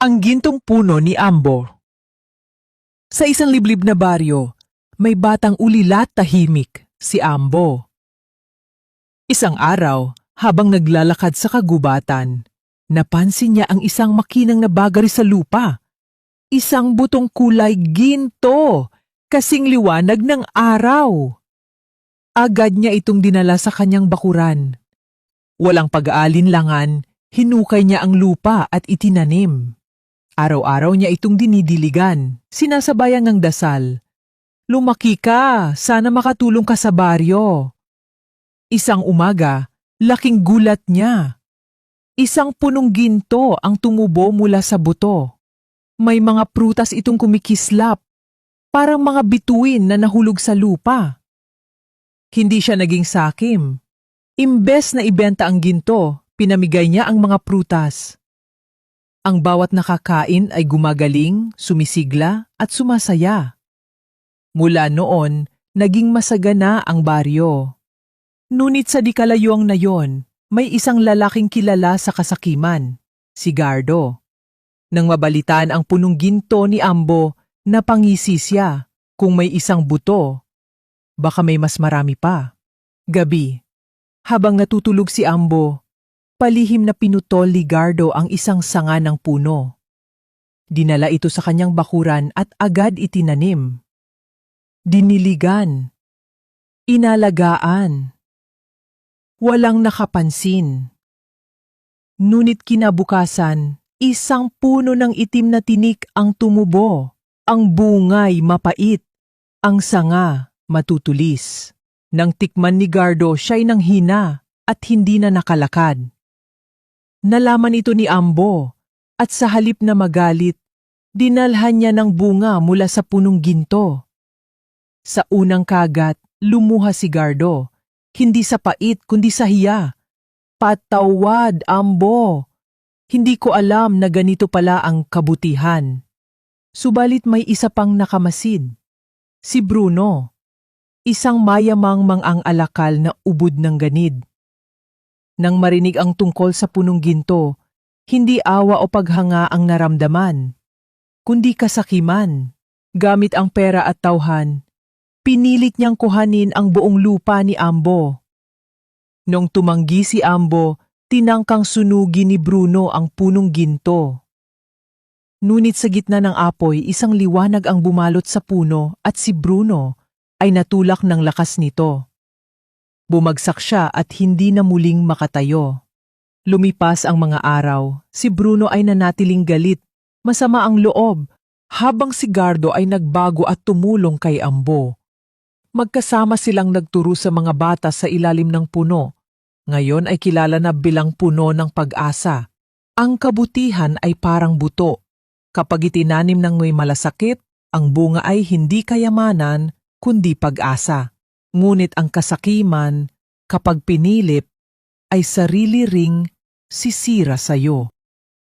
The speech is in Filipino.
Ang gintong puno ni Ambo. Sa isang liblib na baryo, may batang ulilat tahimik, si Ambo. Isang araw, habang naglalakad sa kagubatan, napansin niya ang isang makinang nabagari sa lupa. Isang butong kulay ginto, kasing liwanag ng araw. Agad niya itong dinala sa kanyang bakuran. Walang pag-aalinlangan, hinukay niya ang lupa at itinanim. Araw-araw niya itong dinidiligan, sinasabayan ng dasal. Lumaki ka, sana makatulong ka sa baryo. Isang umaga, laking gulat niya. Isang punong ginto ang tumubo mula sa buto. May mga prutas itong kumikislap, parang mga bituin na nahulog sa lupa. Hindi siya naging sakim. Imbes na ibenta ang ginto, pinamigay niya ang mga prutas. Ang bawat nakakain ay gumagaling, sumisigla at sumasaya. Mula noon, naging masagana ang baryo. Ngunit sa di kalayuang na yon, may isang lalaking kilala sa kasakiman, si Gardo. Nang mabalitaan ang punong ginto ni Ambo, napangisi siya kung may isang buto. Baka may mas marami pa. Gabi, habang natutulog si Ambo, palihim na pinutol ni Gardo ang isang sanga ng puno. Dinala ito sa kanyang bakuran at agad itinanim. Diniligan. Inalagaan. Walang nakapansin. Ngunit kinabukasan, isang puno ng itim na tinik ang tumubo. Ang bungay mapait, ang sanga matutulis. Nang tikman ni Gardo, siya'y nanghina at hindi na nakalakad. Nalaman ito ni Ambo at sa halip na magalit, dinalhan niya ng bunga mula sa punong ginto. Sa unang kagat, lumuha si Gardo, hindi sa pait kundi sa hiya. Patawad, Ambo. Hindi ko alam na ganito pala ang kabutihan. Subalit may isa pang nakamasid. Si Bruno, isang mayamang mang-ang-alakal na ubod ng ganid. Nang marinig ang tungkol sa punong ginto, hindi awa o paghanga ang naramdaman, kundi kasakiman. Gamit ang pera at tauhan, pinilit niyang kuhanin ang buong lupa ni Ambo. Nung tumanggi si Ambo, tinangkang sunugin ni Bruno ang punong ginto. Ngunit sa gitna ng apoy, isang liwanag ang bumalot sa puno at si Bruno ay natulak ng lakas nito. Bumagsak siya at hindi na muling makatayo. Lumipas ang mga araw, si Bruno ay nanatiling galit, masama ang loob, habang si Gardo ay nagbago at tumulong kay Ambo. Magkasama silang nagturo sa mga bata sa ilalim ng puno. Ngayon ay kilala na bilang puno ng pag-asa. Ang kabutihan ay parang buto. Kapag itinanim ng may malasakit, ang bunga ay hindi kayamanan, kundi pag-asa. Ngunit ang kasakiman, kapag pinilip, ay sarili ring sisira sa'yo.